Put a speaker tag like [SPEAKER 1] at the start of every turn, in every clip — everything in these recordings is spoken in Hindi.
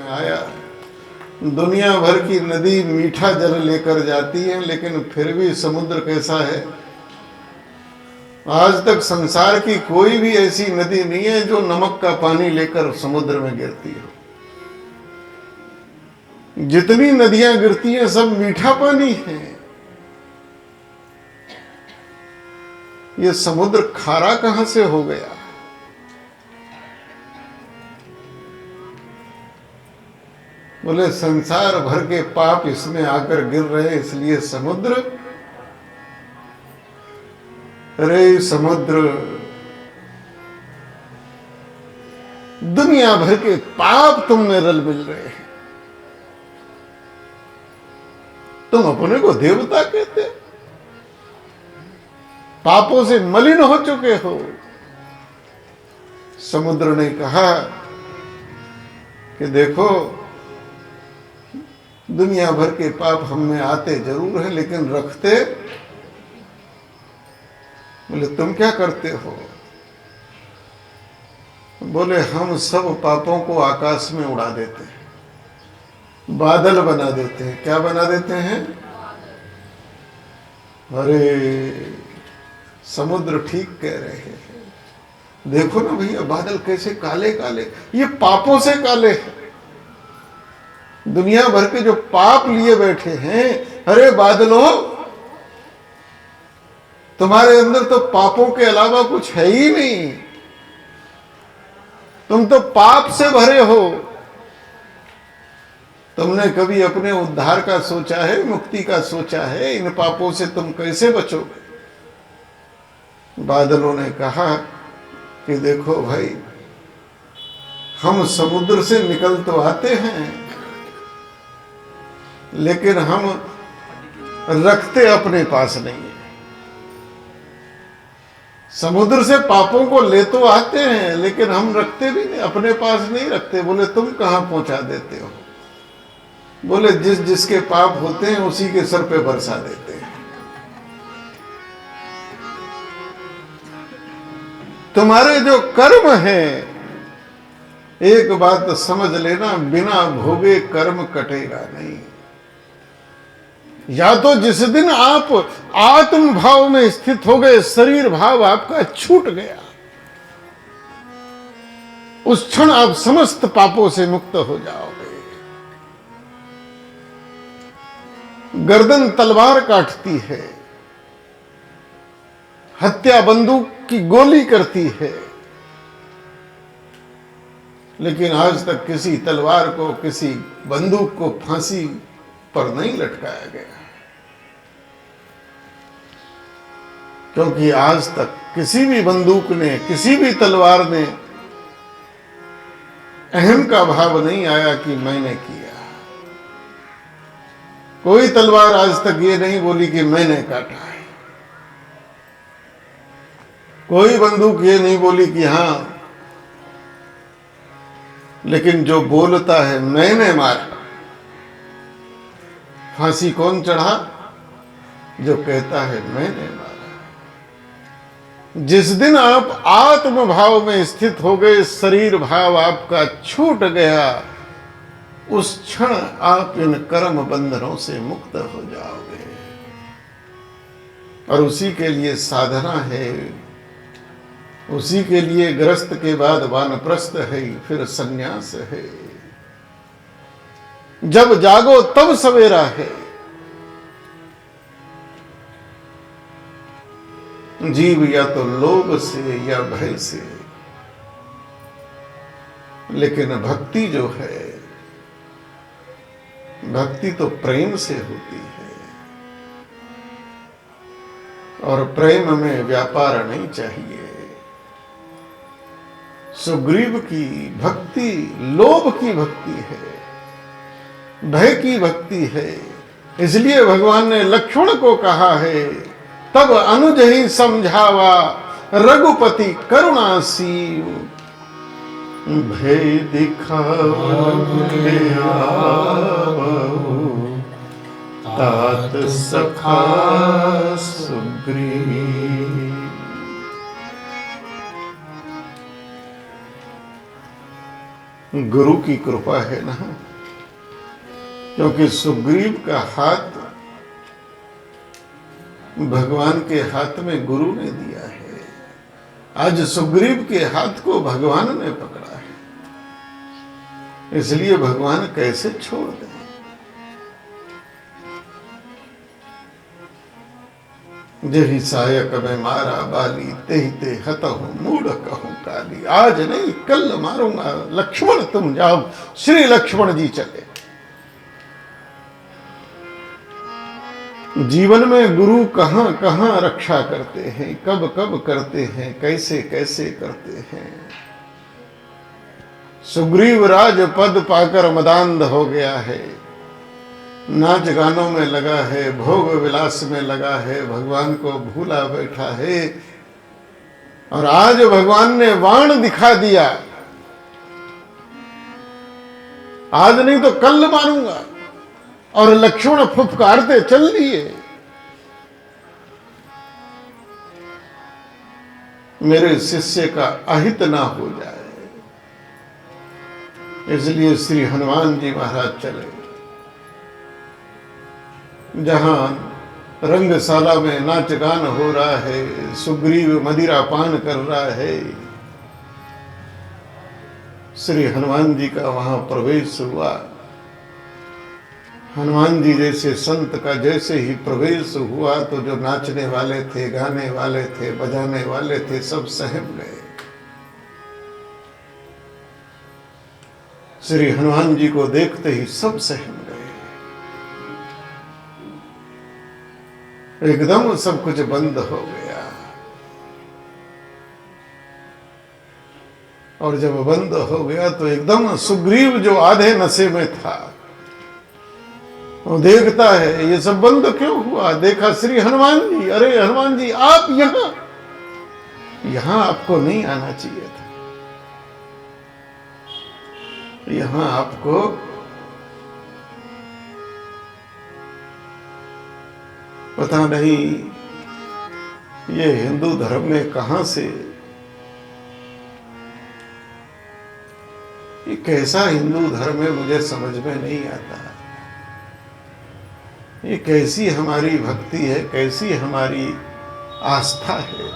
[SPEAKER 1] में आया। दुनिया भर की नदी मीठा जल लेकर जाती है, लेकिन फिर भी समुद्र कैसा है? आज तक संसार की कोई भी ऐसी नदी नहीं है जो नमक का पानी लेकर समुद्र में गिरती हो। जितनी नदियां गिरती हैं सब मीठा पानी है। ये समुद्र खारा कहां से हो गया? बोले संसार भर के पाप इसमें आकर गिर रहे, इसलिए समुद्र। अरे समुद्र, दुनिया भर के पाप तुम में रल मिल रहे हैं। तुम अपने को देवता कहते, पापों से मलिन हो चुके हो। समुद्र ने कहा कि देखो, दुनिया भर के पाप हम में आते जरूर हैं, लेकिन रखते। बोले तुम क्या करते हो? बोले हम सब पापों को आकाश में उड़ा देते हैं, बादल बना देते हैं। क्या बना देते हैं? अरे समुद्र ठीक कह रहे हैं। देखो ना भैया, बादल कैसे काले काले, ये पापों से काले हैं। दुनिया भर के जो पाप लिए बैठे हैं, अरे बादलों, तुम्हारे अंदर तो पापों के अलावा कुछ है ही नहीं। तुम तो पाप से भरे हो। तुमने कभी अपने उद्धार का सोचा है, मुक्ति का सोचा है? इन पापों से तुम कैसे बचोगे? बादलों ने कहा कि देखो भाई, हम समुद्र से निकल तो आते हैं, लेकिन हम रखते अपने पास नहीं है। समुद्र से पापों को ले तो आते हैं, लेकिन हम रखते भी नहीं, अपने पास नहीं रखते। बोले तुम कहां पहुंचा देते हो? बोले जिस जिसके पाप होते हैं उसी के सर पे बरसा देते हैं। तुम्हारे जो कर्म है, एक बात समझ लेना, बिना भोगे कर्म कटेगा नहीं। या तो जिस दिन आप आत्म भाव में स्थित हो गए, शरीर भाव आपका छूट गया, उस क्षण आप समस्त पापों से मुक्त हो जाओगे। गर्दन तलवार काटती है, हत्या बंदूक की गोली करती है, लेकिन आज तक किसी तलवार को, किसी बंदूक को फांसी पर नहीं लटकाया गया। क्योंकि आज तक किसी भी बंदूक ने, किसी भी तलवार ने अहम का भाव नहीं आया कि मैंने किया। कोई तलवार आज तक ये नहीं बोली कि मैंने काटा है। कोई बंदूक ये नहीं बोली कि हां, लेकिन जो बोलता है मैंने मारा। फांसी कौन चढ़ा? जो कहता है मैंने मारा। जिस दिन आप आत्म भाव में स्थित हो गए, शरीर भाव आपका छूट गया, उस क्षण आप इन कर्म बंधनों से मुक्त हो जाओगे। और उसी के लिए साधना है, उसी के लिए गृहस्थ के बाद वानप्रस्थ है, फिर सन्यास है। जब जागो तब सवेरा है। जीव या तो लोभ से या भय से, लेकिन भक्ति जो है, भक्ति तो प्रेम से होती है। और प्रेम में व्यापार नहीं चाहिए। सुग्रीव की भक्ति लोभ की भक्ति है, भय की भक्ति है। इसलिए भगवान ने लक्ष्मण को कहा है, तब अनुज ही समझावा रघुपति करुणासीव, भय दिखावहु तात सखा सुग्रीव। गुरु की कृपा है ना, क्योंकि सुग्रीव का हाथ भगवान के हाथ में गुरु ने दिया है। आज सुग्रीव के हाथ को भगवान ने पकड़ा है, इसलिए भगवान कैसे छोड़ दें। जही सायक में मारा बाली, तेहि ते हतहु मूढ़ कहूं काली। आज नहीं कल मारूंगा, लक्ष्मण तुम जाओ। श्री लक्ष्मण जी चले। जीवन में गुरु कहां कहां रक्षा करते हैं, कब कब करते हैं, कैसे कैसे करते हैं। सुग्रीव राज पद पाकर मदांध हो गया है, नाच गानों में लगा है, भोग विलास में लगा है, भगवान को भूला बैठा है। और आज भगवान ने वाण दिखा दिया, आज नहीं तो कल मारूंगा, और लक्ष्मण फुफकारते चल दिए। मेरे शिष्य का अहित ना हो जाए, इसलिए श्री हनुमान जी महाराज चले। जहां रंगशाला में नाच गान हो रहा है, सुग्रीव मदिरा पान कर रहा है, श्री हनुमान जी का वहां प्रवेश हुआ। हनुमान जी जैसे संत का जैसे ही प्रवेश हुआ तो जो नाचने वाले थे, गाने वाले थे, बजाने वाले थे, सब सहम गए। श्री हनुमान जी को देखते ही सब सहम गए। एकदम सब कुछ बंद हो गया। और जब बंद हो गया तो एकदम सुग्रीव जो आधे नशे में था, वो देखता है ये सब बंद क्यों हुआ। देखा श्री हनुमान जी, अरे हनुमान जी आप यहां आपको नहीं आना चाहिए था, यहां आपको पता नहीं ये हिंदू धर्म में कहां से, ये कैसा हिंदू धर्म है मुझे समझ में नहीं आता। ये कैसी हमारी भक्ति है, कैसी हमारी आस्था है।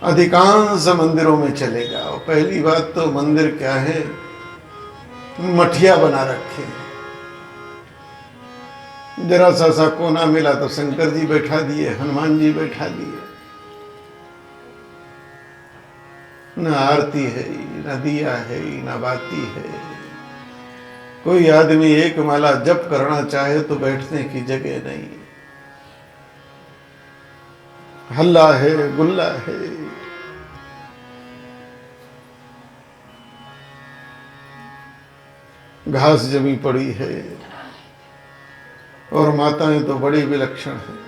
[SPEAKER 1] अधिकांश मंदिरों में चले जाओ, पहली बात तो मंदिर क्या है, मठिया बना रखे। जरा सा कोना मिला तो शंकर जी बैठा दिए, हनुमान जी बैठा दिए। न आरती है, न दिया है, न बाती है। कोई आदमी एक माला जप करना चाहे तो बैठने की जगह नहीं, हल्ला है, गुल्ला है। घास जमी पड़ी है, और माताएं तो बड़ी विलक्षण है।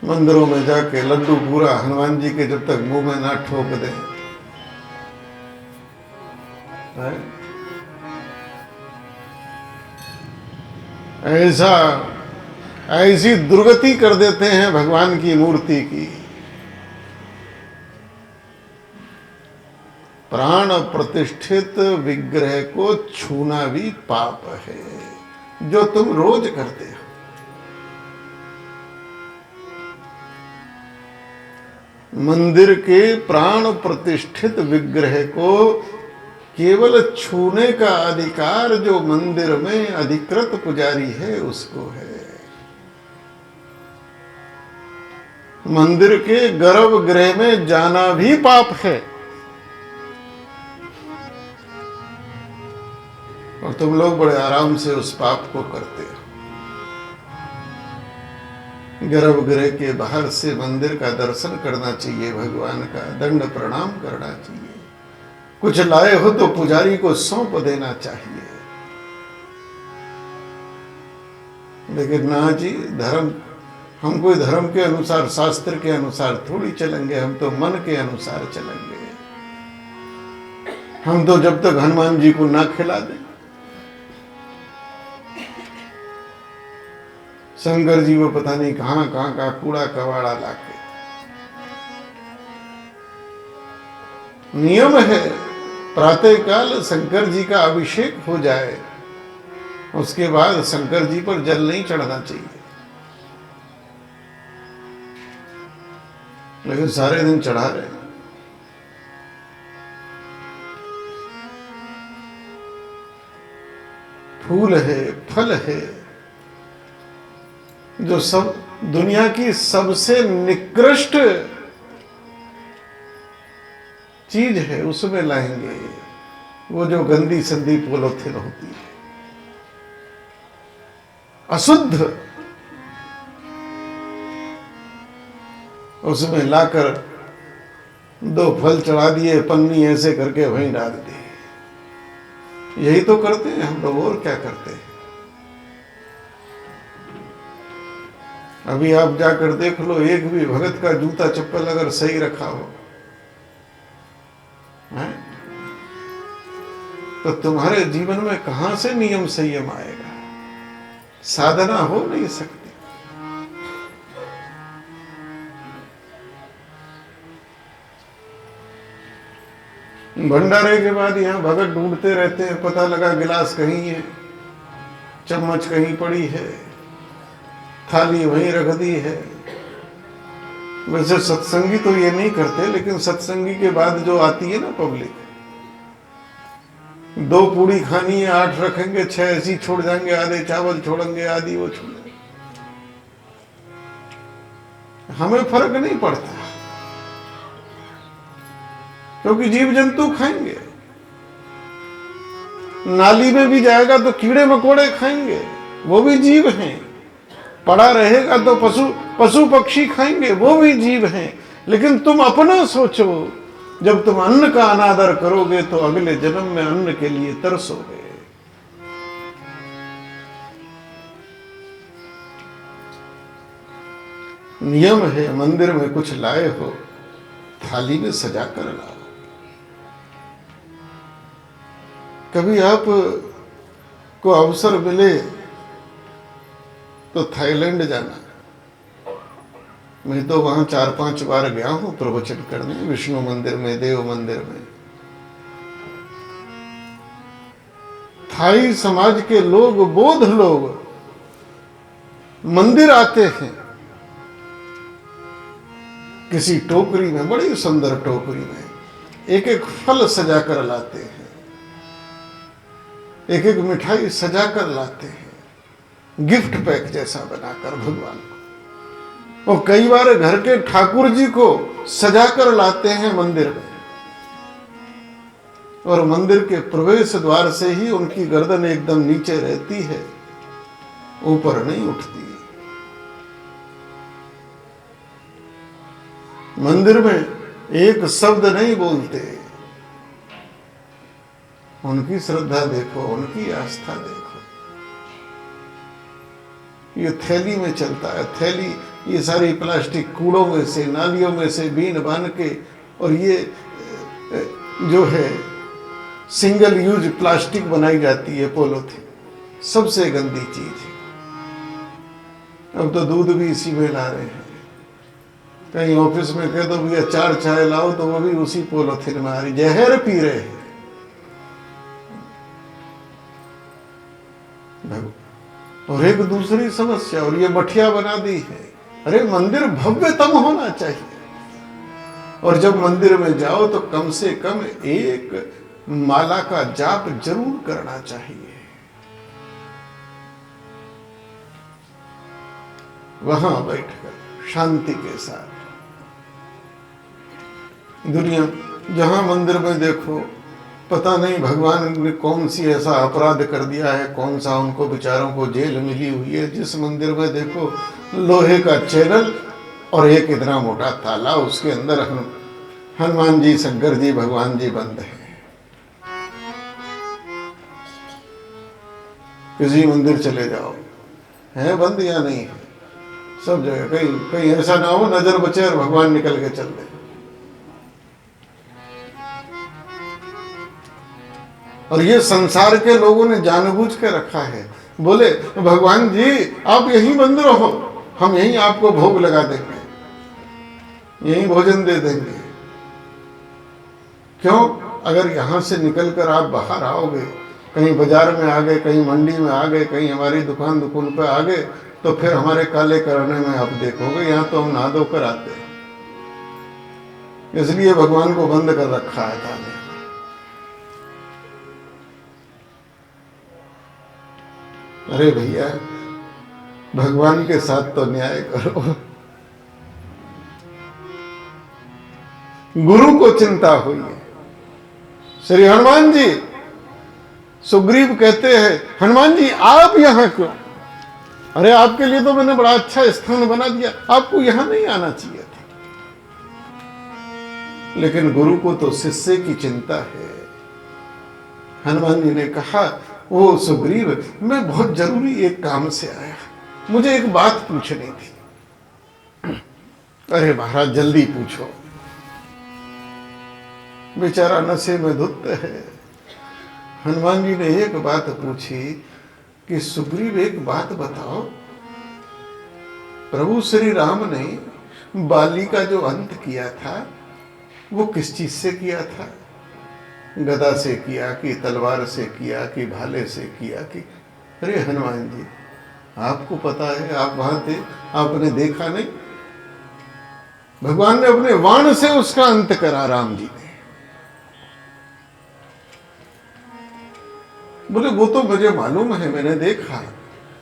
[SPEAKER 1] मंदिरों में जाके लड्डू पूरा हनुमान जी के जब तक मुंह में ना ठोक दें, ऐसी दुर्गति कर देते हैं भगवान की मूर्ति की। प्राण प्रतिष्ठित विग्रह को छूना भी पाप है, जो तुम रोज करते हो। मंदिर के प्राण प्रतिष्ठित विग्रह को केवल छूने का अधिकार जो मंदिर में अधिकृत पुजारी है उसको है। मंदिर के गर्भगृह में जाना भी पाप है, और तुम लोग बड़े आराम से उस पाप को करते हो। गर्भगृह के बाहर से मंदिर का दर्शन करना चाहिए, भगवान का दंड प्रणाम करना चाहिए। कुछ लाए हो तो पुजारी को सौंप देना चाहिए। लेकिन ना जी, धर्म, हम कोई धर्म के अनुसार, शास्त्र के अनुसार थोड़ी चलेंगे, हम तो मन के अनुसार चलेंगे। हम तो जब तक हनुमान जी को ना खिला दें, शंकर जी वो पता नहीं कहां कहां का कूड़ा कबाड़ा लाके। नियम है प्रातःकाल शंकर जी का अभिषेक हो जाए, उसके बाद शंकर जी पर जल नहीं चढ़ना चाहिए। लेकिन सारे दिन चढ़ा रहे हैं। फूल है, फल है, जो सब दुनिया की सबसे निकृष्ट चीज है उसमें लाएंगे, वो जो गंदी संदी पॉलीथिन होती है, अशुद्ध, उसमें लाकर 2 फल चढ़ा दिए, पन्नी ऐसे करके वहीं डाल दी। यही तो करते हैं हम लोग, और क्या करते हैं। अभी आप जाकर देख लो, एक भी भगत का जूता चप्पल अगर सही रखा हो है? तो तुम्हारे जीवन में कहां से नियम संयम आएगा। साधना हो नहीं सकती। भंडारे के बाद यहां भगत ढूंढते रहते हैं, पता लगा गिलास कहीं है, चम्मच कहीं पड़ी है, थाली वहीं रख दी है। वैसे सत्संगी तो ये नहीं करते, लेकिन सत्संगी के बाद जो आती है ना पब्लिक, 2 पूड़ी खानी है 8 रखेंगे, 6 ऐसी छोड़ जाएंगे, आधे चावल छोड़ेंगे, आधी वो छोड़ेंगे। हमें फर्क नहीं पड़ता, क्योंकि जीव जंतु खाएंगे। नाली में भी जाएगा तो कीड़े मकोड़े खाएंगे, वो भी जीव हैं। पड़ा रहेगा तो पशु पक्षी खाएंगे, वो भी जीव हैं। लेकिन तुम अपना सोचो, जब तुम अन्न का अनादर करोगे तो अगले जन्म में अन्न के लिए तरसोगे। नियम है, मंदिर में कुछ लाए हो, थाली में सजा कर लाओ। कभी आप को अवसर मिले तो थाईलैंड जाना। मैं तो वहां 4-5 बार गया हूं प्रवचन करने, विष्णु मंदिर में, देव मंदिर में। थाई समाज के लोग, बौद्ध लोग मंदिर आते हैं, किसी टोकरी में, बड़ी सुंदर टोकरी में एक एक फल सजा कर लाते हैं, एक एक मिठाई सजा कर लाते हैं, गिफ्ट पैक जैसा बनाकर भगवान को। और कई बार घर के ठाकुर जी को सजा कर लाते हैं मंदिर में, और मंदिर के प्रवेश द्वार से ही उनकी गर्दन एकदम नीचे रहती है, ऊपर नहीं उठती। मंदिर में एक शब्द नहीं बोलते। उनकी श्रद्धा देखो, उनकी आस्था देखो। ये थैली में चलता है, थैली ये सारी प्लास्टिक कूड़ों में से, नालियों में से बीन बांध के, और ये जो है सिंगल यूज प्लास्टिक बनाई जाती है, पॉलीथिन, सबसे गंदी चीज है। अब तो दूध भी इसी में ला रहे हैं। कहीं ऑफिस में कह दो भैया 4 चाय लाओ, तो वो भी उसी पॉलीथिन में आ रही, जहर पी रहे हैं। और एक दूसरी समस्या, और ये मठिया बना दी है। अरे मंदिर भव्यतम होना चाहिए, और जब मंदिर में जाओ तो कम से कम एक माला का जाप जरूर करना चाहिए। वहां बैठकर शांति के साथ। दुनिया जहां मंदिर में देखो, पता नहीं भगवान ने कौन सी ऐसा अपराध कर दिया है, कौन सा उनको बेचारों को जेल मिली हुई है। जिस मंदिर में देखो लोहे का चैनल और एक इतना मोटा ताला, उसके अंदर हनुमान जी, शंकर जी, भगवान जी बंद है। किसी मंदिर चले जाओ, है बंद या नहीं है, सब जगह। कहीं कहीं ऐसा ना हो नजर बचे और भगवान निकल के चल दे। और ये संसार के लोगों ने जानबूझ के रखा है। बोले भगवान जी आप यहीं बंद रहो, हम यहीं आपको भोग लगा देंगे, यहीं भोजन दे देंगे। क्यों? अगर यहां से निकलकर आप बाहर आओगे, कहीं बाजार में आ गए, कहीं मंडी में आ गए, कहीं हमारी दुकान पे आ गए, तो फिर हमारे काले करने में आप देखोगे यहां तो हम नहा धोकर आते हैं। इसलिए भगवान को बंद कर रखा है ताले। अरे भैया भगवान के साथ तो न्याय करो। गुरु को चिंता हुई है। श्री हनुमान जी, सुग्रीव कहते हैं हनुमान जी आप यहां क्यों? अरे आपके लिए तो मैंने बड़ा अच्छा स्थान बना दिया, आपको यहां नहीं आना चाहिए था। लेकिन गुरु को तो शिष्य की चिंता है। हनुमान जी ने कहा वो सुग्रीव, मैं बहुत जरूरी एक काम से आया, मुझे एक बात पूछनी थी। अरे महाराज जल्दी पूछो। बेचारा नशे में धुत है। हनुमान जी ने एक बात पूछी कि सुग्रीव एक बात बताओ, प्रभु श्री राम ने बाली का जो अंत किया था वो किस चीज से किया था? गदा से किया कि तलवार से किया कि भाले से किया कि? अरे हनुमान जी आपको पता है, आप वहां थे, आपने देखा नहीं? भगवान ने अपने वाण से उसका अंत करा, राम जी ने। बोले वो तो मुझे मालूम है, मैंने देखा,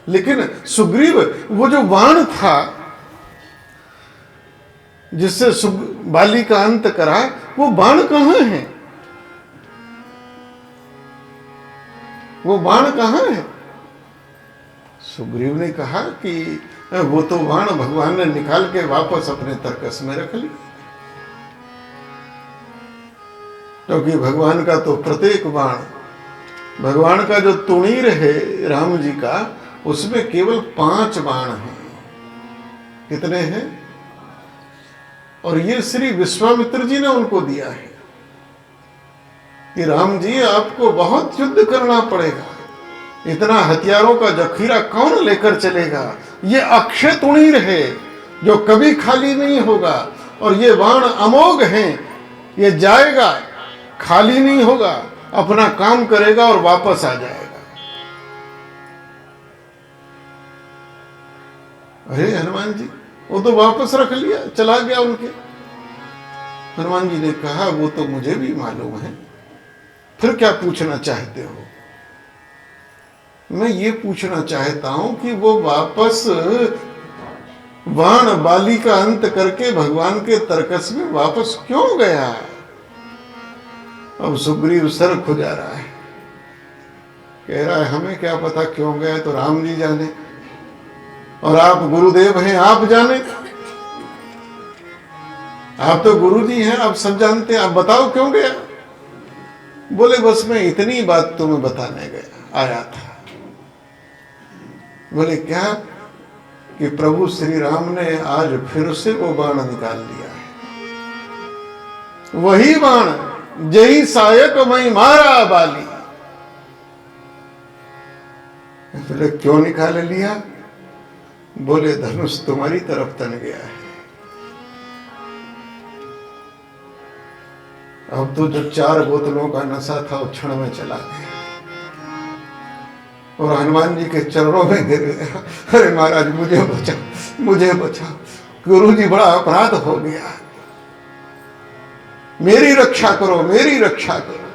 [SPEAKER 1] लेकिन सुग्रीव वो जो वाण था जिससे बाली का अंत करा, वो बाण कहां है? वो बाण कहां है? सुग्रीव ने कहा कि वो तो बाण भगवान ने निकाल के वापस अपने तरकस में रख लिया, क्योंकि भगवान का तो प्रत्येक बाण, भगवान का जो तुणीर है राम जी का, उसमें केवल 5 बाण हैं। कितने हैं? और ये श्री विश्वामित्र जी ने उनको दिया है कि राम जी आपको बहुत युद्ध करना पड़ेगा, इतना हथियारों का जखीरा कौन लेकर चलेगा? ये अक्षय तुणीर है जो कभी खाली नहीं होगा, और ये बाण अमोघ हैं, ये जाएगा खाली नहीं होगा, अपना काम करेगा और वापस आ जाएगा। अरे हनुमान जी वो तो वापस रख लिया, चला गया उनके। हनुमान जी ने कहा वो तो मुझे भी मालूम है, फिर क्या पूछना चाहते हो? मैं ये पूछना चाहता हूं कि वो वापस बाण बाली का अंत करके भगवान के तरकस में वापस क्यों गया? अब सुग्रीव सर खुजा रहा है, कह रहा है हमें क्या पता क्यों गया, तो राम जी जाने, और आप गुरुदेव हैं, आप जाने, आप तो गुरु जी हैं, आप सब जानते हैं, आप बताओ क्यों गया? बोले बस मैं इतनी बात तुम्हें बताने गया आया था। बोले क्या? कि प्रभु श्री राम ने आज फिर से वो बाण निकाल लिया है, वही बाण जही सायक मई मारा बाली। बोले क्यों निकाल लिया? बोले धनुष तुम्हारी तरफ तन गया है। अब तो जो 4 बोतलों का नशा था वो क्षण में चला गया, और हनुमान जी के चरणों में गिर गया। अरे महाराज मुझे बचाओ, मुझे बचाओ, गुरु जी बड़ा अपराध हो गया, मेरी रक्षा करो, मेरी रक्षा करो।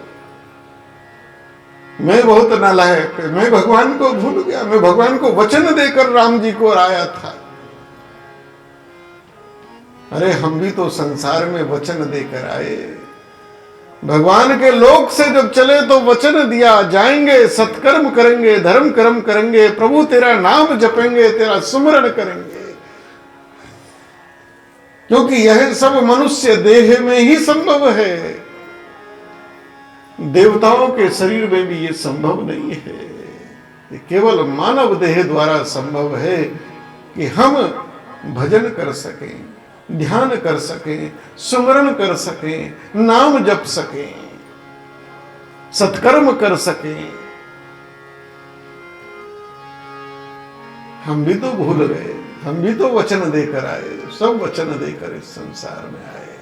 [SPEAKER 1] मैं बहुत नालायक, मैं भगवान को भूल गया, मैं भगवान को वचन देकर राम जी को आया था। अरे हम भी तो संसार में वचन देकर आए, भगवान के लोक से जब चले तो वचन दिया, जाएंगे, सत्कर्म करेंगे, धर्म कर्म करेंगे, प्रभु तेरा नाम जपेंगे, तेरा सुमरण करेंगे, क्योंकि यह सब मनुष्य देह में ही संभव है, देवताओं के शरीर में भी ये संभव नहीं है। ये केवल मानव देह द्वारा संभव है कि हम भजन कर सकें, ध्यान कर सकें, सुमरण कर सकें, नाम जप सकें, सत्कर्म कर सकें। हम भी तो भूल गए, हम भी तो वचन देकर आए, सब वचन देकर इस संसार में आए।